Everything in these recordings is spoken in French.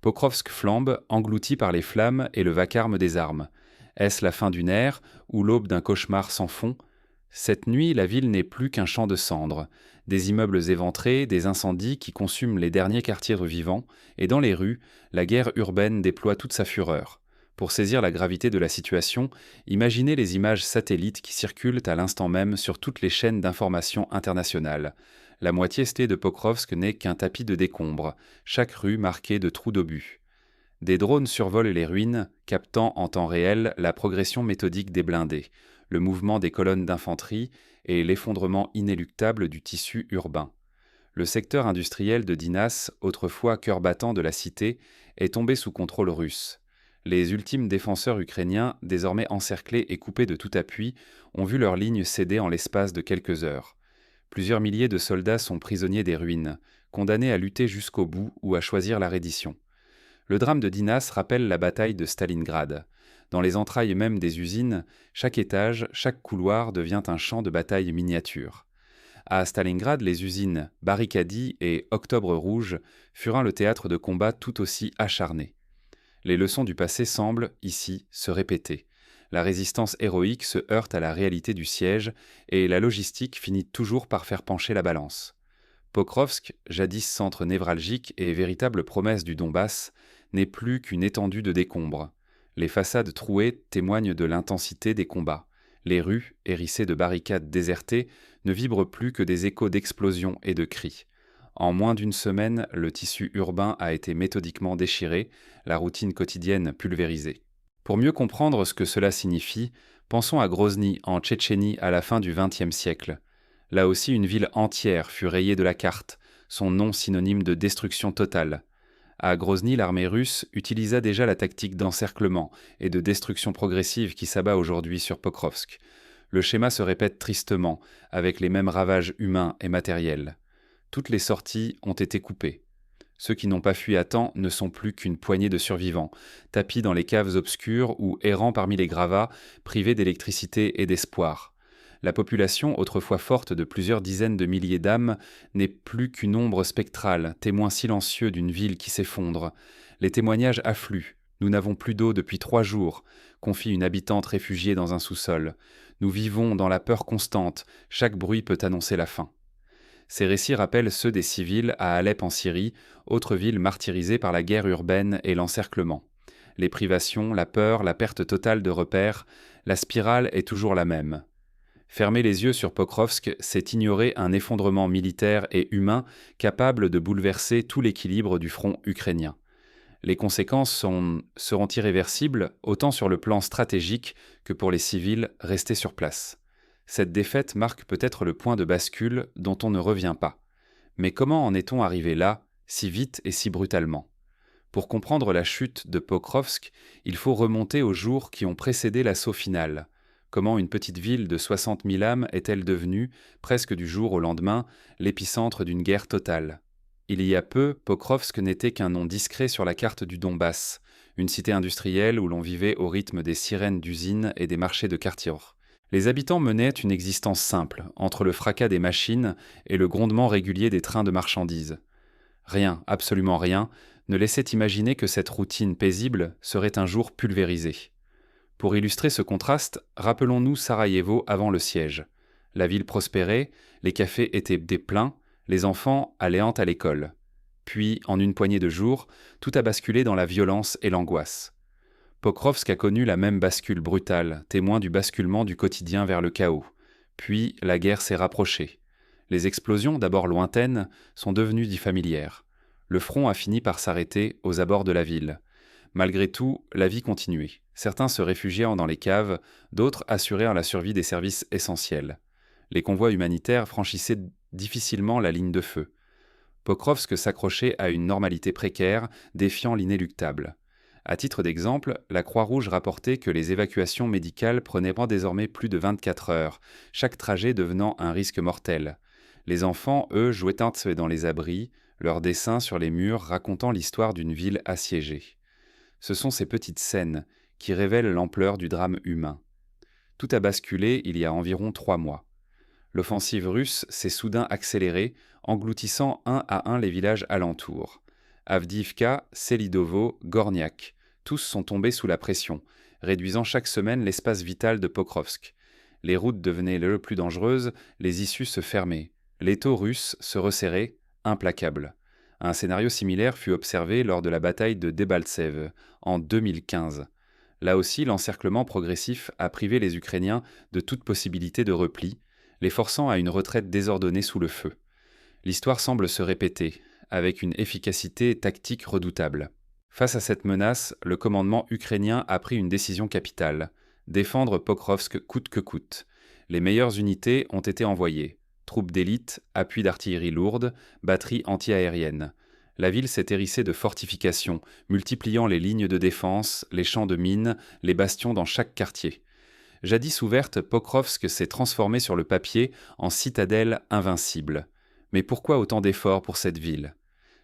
Pokrovsk flambe, englouti par les flammes et le vacarme des armes. Est-ce la fin d'une ère ou l'aube d'un cauchemar sans fond? Cette nuit, la ville n'est plus qu'un champ de cendres. Des immeubles éventrés, des incendies qui consument les derniers quartiers vivants, et dans les rues, la guerre urbaine déploie toute sa fureur. Pour saisir la gravité de la situation, imaginez les images satellites qui circulent à l'instant même sur toutes les chaînes d'information internationales. La moitié est de Pokrovsk n'est qu'un tapis de décombres, chaque rue marquée de trous d'obus. Des drones survolent les ruines, captant en temps réel la progression méthodique des blindés, le mouvement des colonnes d'infanterie et l'effondrement inéluctable du tissu urbain. Le secteur industriel de Dinas, autrefois cœur battant de la cité, est tombé sous contrôle russe. Les ultimes défenseurs ukrainiens, désormais encerclés et coupés de tout appui, ont vu leurs lignes céder en l'espace de quelques heures. Plusieurs milliers de soldats sont prisonniers des ruines, condamnés à lutter jusqu'au bout ou à choisir la reddition. Le drame de Dinas rappelle la bataille de Stalingrad. Dans les entrailles même des usines, chaque étage, chaque couloir devient un champ de bataille miniature. À Stalingrad, les usines Barikady et Octobre Rouge furent le théâtre de combats tout aussi acharnés. Les leçons du passé semblent, ici, se répéter. La résistance héroïque se heurte à la réalité du siège et la logistique finit toujours par faire pencher la balance. Pokrovsk, jadis centre névralgique et véritable promesse du Donbass, n'est plus qu'une étendue de décombres. Les façades trouées témoignent de l'intensité des combats. Les rues, hérissées de barricades désertées, ne vibrent plus que des échos d'explosions et de cris. En moins d'une semaine, le tissu urbain a été méthodiquement déchiré, la routine quotidienne pulvérisée. Pour mieux comprendre ce que cela signifie, pensons à Grozny, en Tchétchénie à la fin du XXe siècle. Là aussi, une ville entière fut rayée de la carte, son nom synonyme de destruction totale. À Grozny, l'armée russe utilisa déjà la tactique d'encerclement et de destruction progressive qui s'abat aujourd'hui sur Pokrovsk. Le schéma se répète tristement, avec les mêmes ravages humains et matériels. Toutes les sorties ont été coupées. Ceux qui n'ont pas fui à temps ne sont plus qu'une poignée de survivants, tapis dans les caves obscures ou errant parmi les gravats, privés d'électricité et d'espoir. La population, autrefois forte de plusieurs dizaines de milliers d'âmes, n'est plus qu'une ombre spectrale, témoin silencieux d'une ville qui s'effondre. Les témoignages affluent. Nous n'avons plus d'eau depuis 3 jours, confie une habitante réfugiée dans un sous-sol. Nous vivons dans la peur constante, chaque bruit peut annoncer la fin. Ces récits rappellent ceux des civils à Alep en Syrie, autre ville martyrisée par la guerre urbaine et l'encerclement. Les privations, la peur, la perte totale de repères, la spirale est toujours la même. Fermer les yeux sur Pokrovsk, c'est ignorer un effondrement militaire et humain capable de bouleverser tout l'équilibre du front ukrainien. Les conséquences seront irréversibles, autant sur le plan stratégique que pour les civils restés sur place. Cette défaite marque peut-être le point de bascule dont on ne revient pas. Mais comment en est-on arrivé là, si vite et si brutalement? Pour comprendre la chute de Pokrovsk, il faut remonter aux jours qui ont précédé l'assaut final. Comment une petite ville de 60 000 âmes est-elle devenue, presque du jour au lendemain, l'épicentre d'une guerre totale? Il y a peu, Pokrovsk n'était qu'un nom discret sur la carte du Donbass, une cité industrielle où l'on vivait au rythme des sirènes d'usines et des marchés de quartier. Les habitants menaient une existence simple, entre le fracas des machines et le grondement régulier des trains de marchandises. Rien, absolument rien, ne laissait imaginer que cette routine paisible serait un jour pulvérisée. Pour illustrer ce contraste, rappelons-nous Sarajevo avant le siège. La ville prospérait, les cafés étaient des pleins, les enfants allaient à l'école. Puis, en une poignée de jours, tout a basculé dans la violence et l'angoisse. Pokrovsk a connu la même bascule brutale, témoin du basculement du quotidien vers le chaos. Puis, la guerre s'est rapprochée. Les explosions, d'abord lointaines, sont devenues familières. Le front a fini par s'arrêter aux abords de la ville. Malgré tout, la vie continuait. Certains se réfugièrent dans les caves, d'autres assurèrent la survie des services essentiels. Les convois humanitaires franchissaient difficilement la ligne de feu. Pokrovsk s'accrochait à une normalité précaire, défiant l'inéluctable. À titre d'exemple, la Croix-Rouge rapportait que les évacuations médicales prenaient désormais plus de 24 heures, chaque trajet devenant un risque mortel. Les enfants, eux, jouaient dans les abris, leurs dessins sur les murs racontant l'histoire d'une ville assiégée. Ce sont ces petites scènes qui révèlent l'ampleur du drame humain. Tout a basculé il y a environ 3 mois. L'offensive russe s'est soudain accélérée, engloutissant un à un les villages alentours. Avdiivka, Selidovo, Gorniak, tous sont tombés sous la pression, réduisant chaque semaine l'espace vital de Pokrovsk. Les routes devenaient le plus dangereuses, les issues se fermaient. L'étau russe se resserrait, implacable. Un scénario similaire fut observé lors de la bataille de Debaltsev en 2015. Là aussi, l'encerclement progressif a privé les Ukrainiens de toute possibilité de repli, les forçant à une retraite désordonnée sous le feu. L'histoire semble se répéter, avec une efficacité tactique redoutable. Face à cette menace, le commandement ukrainien a pris une décision capitale: défendre Pokrovsk coûte que coûte. Les meilleures unités ont été envoyées: troupes d'élite, appui d'artillerie lourde, batteries anti-aériennes. La ville s'est hérissée de fortifications, multipliant les lignes de défense, les champs de mines, les bastions dans chaque quartier. Jadis ouverte, Pokrovsk s'est transformée sur le papier en citadelle invincible. Mais pourquoi autant d'efforts pour cette ville?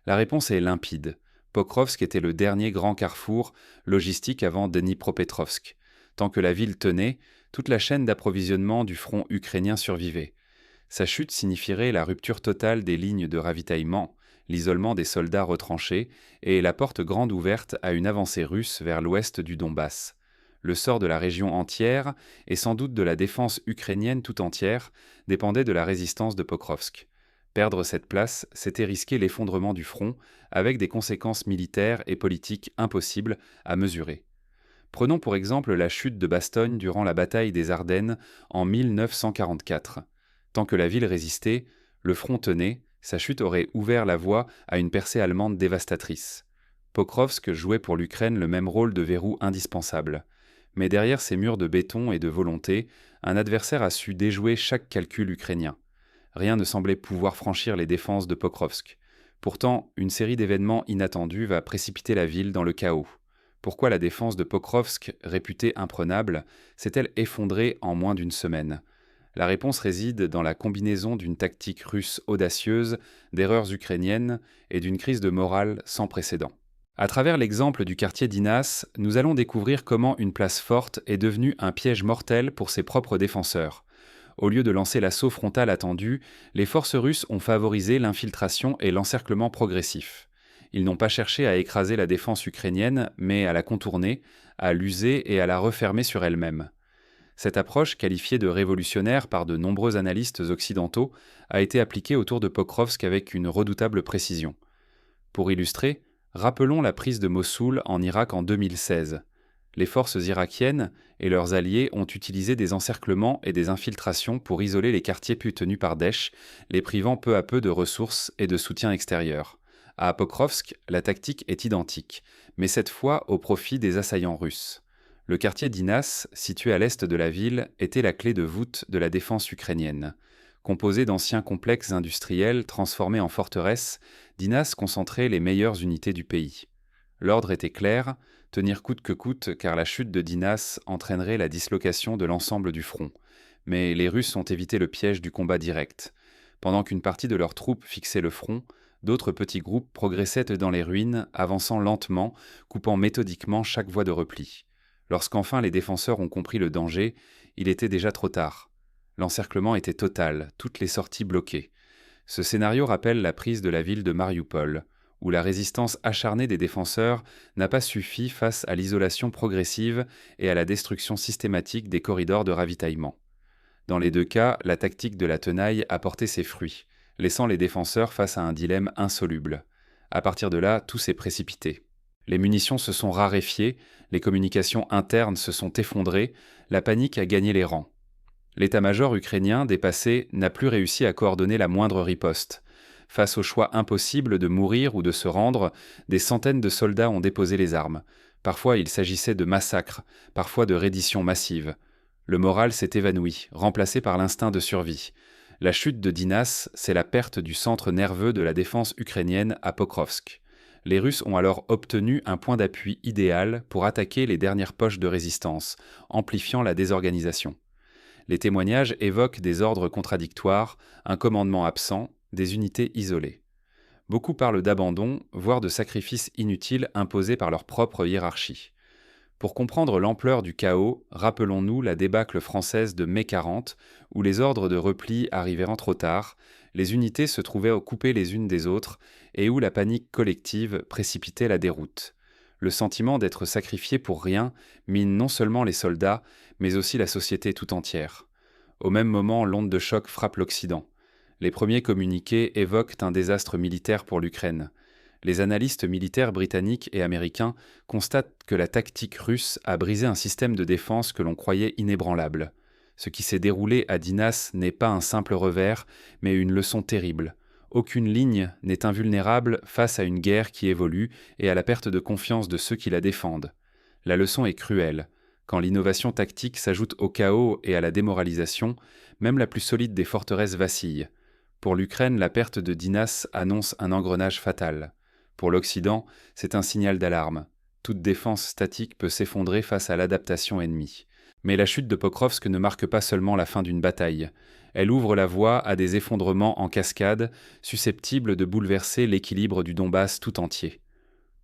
La réponse est limpide. Pokrovsk était le dernier grand carrefour logistique avant Dnipropetrovsk. Tant que la ville tenait, toute la chaîne d'approvisionnement du front ukrainien survivait. Sa chute signifierait la rupture totale des lignes de ravitaillement, l'isolement des soldats retranchés et la porte grande ouverte à une avancée russe vers l'ouest du Donbass. Le sort de la région entière, et sans doute de la défense ukrainienne tout entière, dépendait de la résistance de Pokrovsk. Perdre cette place, c'était risquer l'effondrement du front, avec des conséquences militaires et politiques impossibles à mesurer. Prenons pour exemple la chute de Bastogne durant la bataille des Ardennes en 1944. Tant que la ville résistait, le front tenait, sa chute aurait ouvert la voie à une percée allemande dévastatrice. Pokrovsk jouait pour l'Ukraine le même rôle de verrou indispensable. Mais derrière ces murs de béton et de volonté, un adversaire a su déjouer chaque calcul ukrainien. Rien ne semblait pouvoir franchir les défenses de Pokrovsk. Pourtant, une série d'événements inattendus va précipiter la ville dans le chaos. Pourquoi la défense de Pokrovsk, réputée imprenable, s'est-elle effondrée en moins d'une semaine? La réponse réside dans la combinaison d'une tactique russe audacieuse, d'erreurs ukrainiennes et d'une crise de morale sans précédent. À travers l'exemple du quartier d'Inas, nous allons découvrir comment une place forte est devenue un piège mortel pour ses propres défenseurs. Au lieu de lancer l'assaut frontal attendu, les forces russes ont favorisé l'infiltration et l'encerclement progressif. Ils n'ont pas cherché à écraser la défense ukrainienne, mais à la contourner, à l'user et à la refermer sur elle-même. Cette approche, qualifiée de révolutionnaire par de nombreux analystes occidentaux, a été appliquée autour de Pokrovsk avec une redoutable précision. Pour illustrer, rappelons la prise de Mossoul en Irak en 2016. Les forces irakiennes et leurs alliés ont utilisé des encerclements et des infiltrations pour isoler les quartiers plus tenus par Daesh, les privant peu à peu de ressources et de soutien extérieur. À Pokrovsk, la tactique est identique, mais cette fois au profit des assaillants russes. Le quartier d'Inas, situé à l'est de la ville, était la clé de voûte de la défense ukrainienne. Composé d'anciens complexes industriels transformés en forteresses, Dinas concentrait les meilleures unités du pays. L'ordre était clair: tenir coûte que coûte, car la chute de Dinas entraînerait la dislocation de l'ensemble du front. Mais les Russes ont évité le piège du combat direct. Pendant qu'une partie de leurs troupes fixait le front, d'autres petits groupes progressaient dans les ruines, avançant lentement, coupant méthodiquement chaque voie de repli. Lorsqu'enfin les défenseurs ont compris le danger, il était déjà trop tard. L'encerclement était total, toutes les sorties bloquées. Ce scénario rappelle la prise de la ville de Marioupol, où la résistance acharnée des défenseurs n'a pas suffi face à l'isolation progressive et à la destruction systématique des corridors de ravitaillement. Dans les deux cas, la tactique de la tenaille a porté ses fruits, laissant les défenseurs face à un dilemme insoluble. À partir de là, tout s'est précipité. Les munitions se sont raréfiées, les communications internes se sont effondrées, la panique a gagné les rangs. L'état-major ukrainien, dépassé, n'a plus réussi à coordonner la moindre riposte. Face au choix impossible de mourir ou de se rendre, des centaines de soldats ont déposé les armes. Parfois il s'agissait de massacres, parfois de redditions massives. Le moral s'est évanoui, remplacé par l'instinct de survie. La chute de Dinas, c'est la perte du centre nerveux de la défense ukrainienne à Pokrovsk. Les Russes ont alors obtenu un point d'appui idéal pour attaquer les dernières poches de résistance, amplifiant la désorganisation. Les témoignages évoquent des ordres contradictoires, un commandement absent, des unités isolées. Beaucoup parlent d'abandon, voire de sacrifices inutiles imposés par leur propre hiérarchie. Pour comprendre l'ampleur du chaos, rappelons-nous la débâcle française de mai 40, où les ordres de repli arrivèrent trop tard, Les unités se trouvaient coupées les unes des autres et où la panique collective précipitait la déroute. Le sentiment d'être sacrifié pour rien mine non seulement les soldats, mais aussi la société tout entière. Au même moment, l'onde de choc frappe l'Occident. Les premiers communiqués évoquent un désastre militaire pour l'Ukraine. Les analystes militaires britanniques et américains constatent que la tactique russe a brisé un système de défense que l'on croyait inébranlable. Ce qui s'est déroulé à Dinas n'est pas un simple revers, mais une leçon terrible. Aucune ligne n'est invulnérable face à une guerre qui évolue et à la perte de confiance de ceux qui la défendent. La leçon est cruelle. Quand l'innovation tactique s'ajoute au chaos et à la démoralisation, même la plus solide des forteresses vacille. Pour l'Ukraine, la perte de Dinas annonce un engrenage fatal. Pour l'Occident, c'est un signal d'alarme. Toute défense statique peut s'effondrer face à l'adaptation ennemie. Mais la chute de Pokrovsk ne marque pas seulement la fin d'une bataille. Elle ouvre la voie à des effondrements en cascade, susceptibles de bouleverser l'équilibre du Donbass tout entier.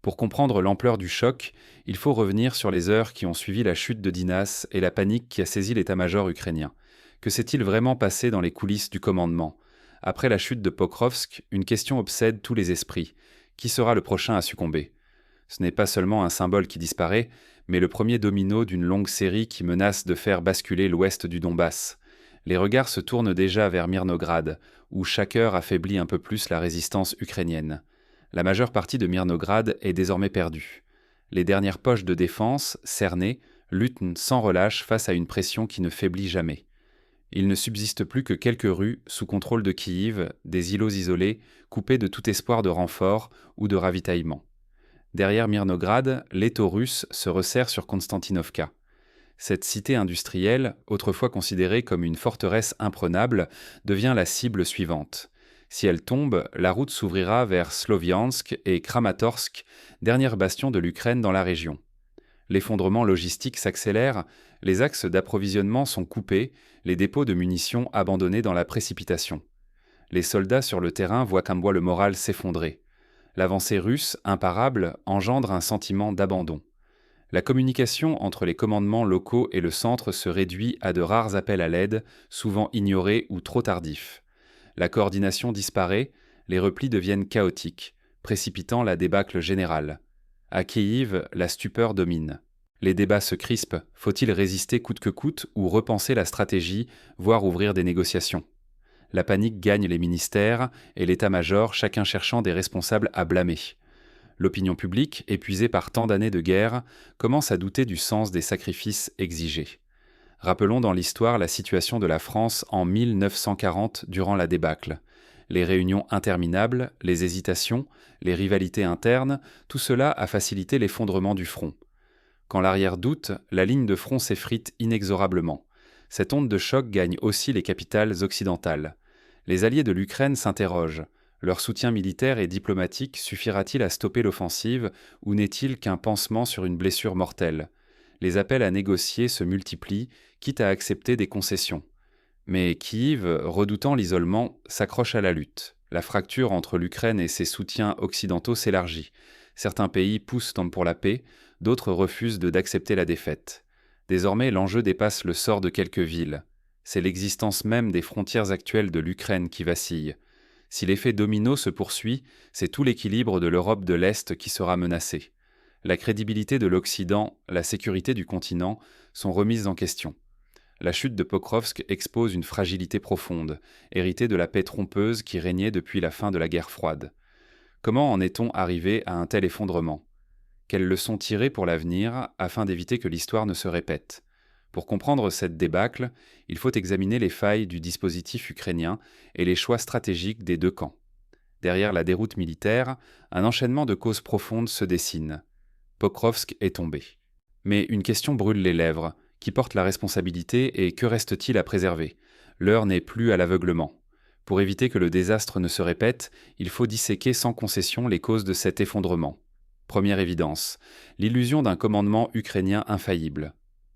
Pour comprendre l'ampleur du choc, il faut revenir sur les heures qui ont suivi la chute de Dinas et la panique qui a saisi l'état-major ukrainien. Que s'est-il vraiment passé dans les coulisses du commandement ? Après la chute de Pokrovsk, une question obsède tous les esprits. Qui sera le prochain à succomber ? Ce n'est pas seulement un symbole qui disparaît, mais le premier domino d'une longue série qui menace de faire basculer l'ouest du Donbass. Les regards se tournent déjà vers Myrnograd, où chaque heure affaiblit un peu plus la résistance ukrainienne. La majeure partie de Myrnograd est désormais perdue. Les dernières poches de défense, cernées, luttent sans relâche face à une pression qui ne faiblit jamais. Il ne subsiste plus que quelques rues sous contrôle de Kiev, des îlots isolés, coupés de tout espoir de renfort ou de ravitaillement. Derrière Myrnograd, l'étau russe se resserre sur Konstantinovka. Cette cité industrielle, autrefois considérée comme une forteresse imprenable, devient la cible suivante. Si elle tombe, la route s'ouvrira vers Sloviansk et Kramatorsk, dernière bastion de l'Ukraine dans la région. L'effondrement logistique s'accélère, les axes d'approvisionnement sont coupés, les dépôts de munitions abandonnés dans la précipitation. Les soldats sur le terrain voient qu'un bois le moral s'effondrer. L'avancée russe, imparable, engendre un sentiment d'abandon. La communication entre les commandements locaux et le centre se réduit à de rares appels à l'aide, souvent ignorés ou trop tardifs. La coordination disparaît, les replis deviennent chaotiques, précipitant la débâcle générale. À Kiev, la stupeur domine. Les débats se crispent, faut-il résister coûte que coûte ou repenser la stratégie, voire ouvrir des négociations ? La panique gagne les ministères et l'état-major, chacun cherchant des responsables à blâmer. L'opinion publique, épuisée par tant d'années de guerre, commence à douter du sens des sacrifices exigés. Rappelons dans l'histoire la situation de la France en 1940 durant la débâcle. Les réunions interminables, les hésitations, les rivalités internes, tout cela a facilité l'effondrement du front. Quand l'arrière doute, la ligne de front s'effrite inexorablement. Cette onde de choc gagne aussi les capitales occidentales. Les alliés de l'Ukraine s'interrogent. Leur soutien militaire et diplomatique suffira-t-il à stopper l'offensive ou n'est-il qu'un pansement sur une blessure mortelle ? Les appels à négocier se multiplient, quitte à accepter des concessions. Mais Kiev, redoutant l'isolement, s'accroche à la lutte. La fracture entre l'Ukraine et ses soutiens occidentaux s'élargit. Certains pays poussent pour la paix, d'autres refusent d'accepter la défaite. Désormais, l'enjeu dépasse le sort de quelques villes. C'est l'existence même des frontières actuelles de l'Ukraine qui vacille. Si l'effet domino se poursuit, c'est tout l'équilibre de l'Europe de l'Est qui sera menacé. La crédibilité de l'Occident, la sécurité du continent sont remises en question. La chute de Pokrovsk expose une fragilité profonde, héritée de la paix trompeuse qui régnait depuis la fin de la guerre froide. Comment en est-on arrivé à un tel effondrement ? Quelles leçons tirer pour l'avenir afin d'éviter que l'histoire ne se répète ? Pour comprendre cette débâcle, il faut examiner les failles du dispositif ukrainien et les choix stratégiques des deux camps. Derrière la déroute militaire, un enchaînement de causes profondes se dessine. Pokrovsk est tombé. Mais une question brûle les lèvres. Qui porte la responsabilité et que reste-t-il à préserver ? L'heure n'est plus à l'aveuglement. Pour éviter que le désastre ne se répète, il faut disséquer sans concession les causes de cet effondrement. Première évidence, l'illusion d'un commandement ukrainien infaillible.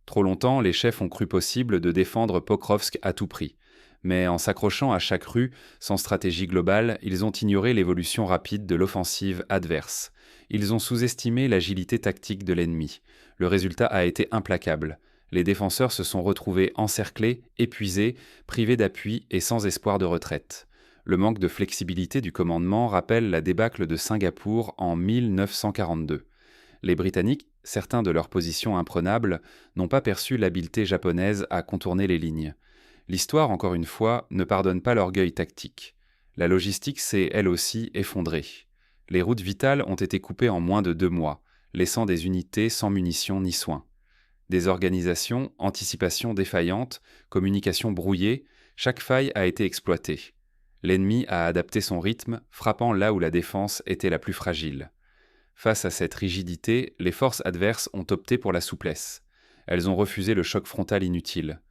Trop longtemps, les chefs ont cru possible de défendre Pokrovsk à tout prix. Mais en s'accrochant à chaque rue, sans stratégie globale, ils ont ignoré l'évolution rapide de l'offensive adverse. Ils ont sous-estimé l'agilité tactique de l'ennemi. Le résultat a été implacable. Les défenseurs se sont retrouvés encerclés, épuisés, privés d'appui et sans espoir de retraite. Le manque de flexibilité du commandement rappelle la débâcle de Singapour en 1942. Les Britanniques, certains de leur position imprenable, n'ont pas perçu l'habileté japonaise à contourner les lignes. L'histoire, encore une fois, ne pardonne pas l'orgueil tactique. La logistique s'est, elle aussi, effondrée. Les routes vitales ont été coupées en moins de 2 mois, laissant des unités sans munitions ni soins. Désorganisation, anticipation défaillante, communication brouillée, chaque faille a été exploitée. L'ennemi a adapté son rythme, frappant là où la défense était la plus fragile. Face à cette rigidité, les forces adverses ont opté pour la souplesse. Elles ont refusé le choc frontal inutile.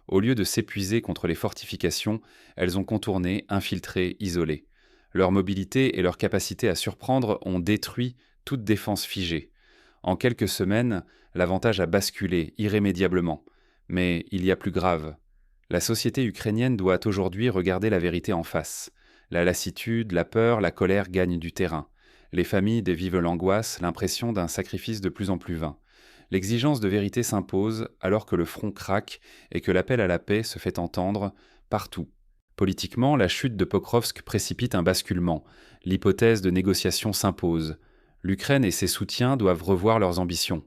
Au lieu de s'épuiser contre les fortifications, elles ont contourné, infiltré, isolé. Leur mobilité et leur capacité à surprendre ont détruit toute défense figée. En quelques semaines, l'avantage a basculé irrémédiablement. Mais il y a plus grave. La société ukrainienne doit aujourd'hui regarder la vérité en face. La lassitude, la peur, la colère gagnent du terrain. Les familles dévivent l'angoisse, l'impression d'un sacrifice de plus en plus vain. L'exigence de vérité s'impose alors que le front craque et que l'appel à la paix se fait entendre partout. Politiquement, la chute de Pokrovsk précipite un basculement. L'hypothèse de négociation s'impose. L'Ukraine et ses soutiens doivent revoir leurs ambitions.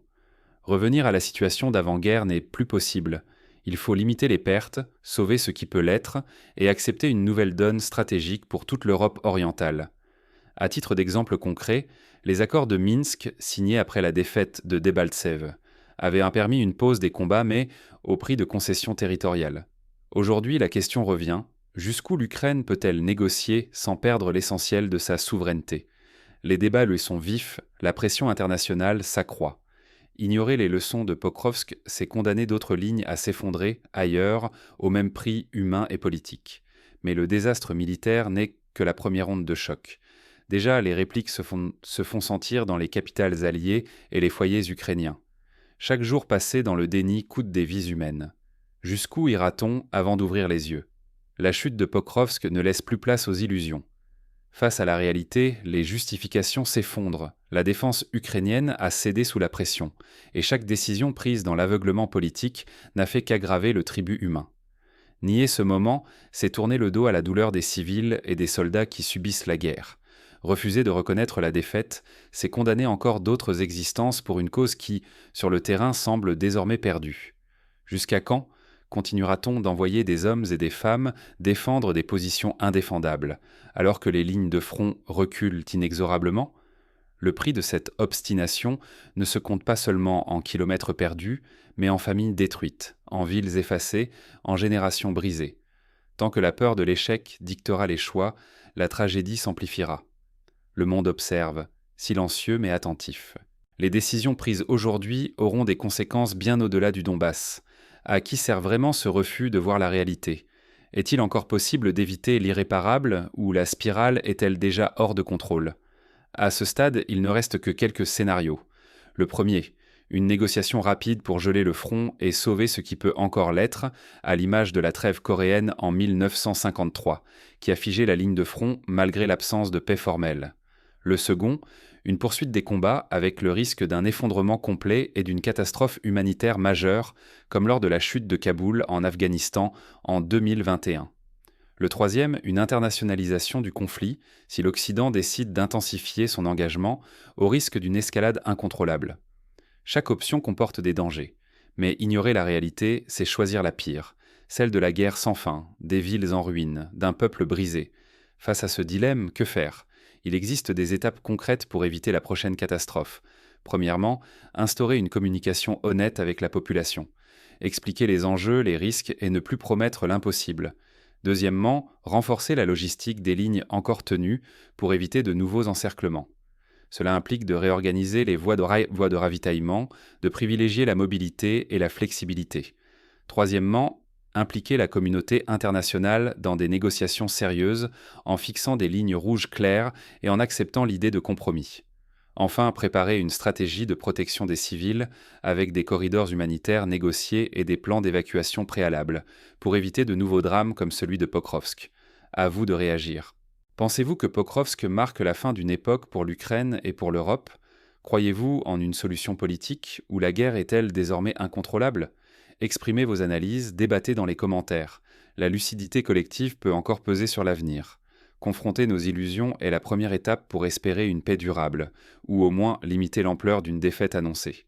Revenir à la situation d'avant-guerre n'est plus possible. Il faut limiter les pertes, sauver ce qui peut l'être et accepter une nouvelle donne stratégique pour toute l'Europe orientale. À titre d'exemple concret, les accords de Minsk, signés après la défaite de Debaltsev, avaient permis une pause des combats mais au prix de concessions territoriales. Aujourd'hui, la question revient, jusqu'où l'Ukraine peut-elle négocier sans perdre l'essentiel de sa souveraineté ? Les débats lui sont vifs, la pression internationale s'accroît. Ignorer les leçons de Pokrovsk, c'est condamner d'autres lignes à s'effondrer ailleurs, au même prix humain et politique. Mais le désastre militaire n'est que la première onde de choc. Déjà, les répliques se font sentir dans les capitales alliées et les foyers ukrainiens. Chaque jour passé dans le déni coûte des vies humaines. Jusqu'où ira-t-on avant d'ouvrir les yeux ? La chute de Pokrovsk ne laisse plus place aux illusions. Face à la réalité, les justifications s'effondrent. La défense ukrainienne a cédé sous la pression, et chaque décision prise dans l'aveuglement politique n'a fait qu'aggraver le tribut humain. Nier ce moment, c'est tourner le dos à la douleur des civils et des soldats qui subissent la guerre. Refuser de reconnaître la défaite, c'est condamner encore d'autres existences pour une cause qui, sur le terrain, semble désormais perdue. Jusqu'à quand continuera-t-on d'envoyer des hommes et des femmes défendre des positions indéfendables, alors que les lignes de front reculent inexorablement ? Le prix de cette obstination ne se compte pas seulement en kilomètres perdus, mais en familles détruites, en villes effacées, en générations brisées. Tant que la peur de l'échec dictera les choix, la tragédie s'amplifiera. Le monde observe, silencieux mais attentif. Les décisions prises aujourd'hui auront des conséquences bien au-delà du Donbass. À qui sert vraiment ce refus de voir la réalité ? Est-il encore possible d'éviter l'irréparable ou la spirale est-elle déjà hors de contrôle ? À ce stade, il ne reste que quelques scénarios. Le premier, une négociation rapide pour geler le front et sauver ce qui peut encore l'être, à l'image de la trêve coréenne en 1953, qui a figé la ligne de front malgré l'absence de paix formelle. Le second, une poursuite des combats avec le risque d'un effondrement complet et d'une catastrophe humanitaire majeure, comme lors de la chute de Kaboul en Afghanistan en 2021. Le troisième, une internationalisation du conflit, si l'Occident décide d'intensifier son engagement au risque d'une escalade incontrôlable. Chaque option comporte des dangers, mais ignorer la réalité, c'est choisir la pire, celle de la guerre sans fin, des villes en ruine, d'un peuple brisé. Face à ce dilemme, que faire ? Il existe des étapes concrètes pour éviter la prochaine catastrophe. Premièrement, instaurer une communication honnête avec la population. Expliquer les enjeux, les risques et ne plus promettre l'impossible. Deuxièmement, renforcer la logistique des lignes encore tenues pour éviter de nouveaux encerclements. Cela implique de réorganiser les voies de ravitaillement, de privilégier la mobilité et la flexibilité. Troisièmement, impliquer la communauté internationale dans des négociations sérieuses en fixant des lignes rouges claires et en acceptant l'idée de compromis. Enfin, préparer une stratégie de protection des civils avec des corridors humanitaires négociés et des plans d'évacuation préalables pour éviter de nouveaux drames comme celui de Pokrovsk. À vous de réagir. Pensez-vous que Pokrovsk marque la fin d'une époque pour l'Ukraine et pour l'Europe ? Croyez-vous en une solution politique ou la guerre est-elle désormais incontrôlable ? Exprimez vos analyses, débattez dans les commentaires. La lucidité collective peut encore peser sur l'avenir. Confronter nos illusions est la première étape pour espérer une paix durable, ou au moins limiter l'ampleur d'une défaite annoncée.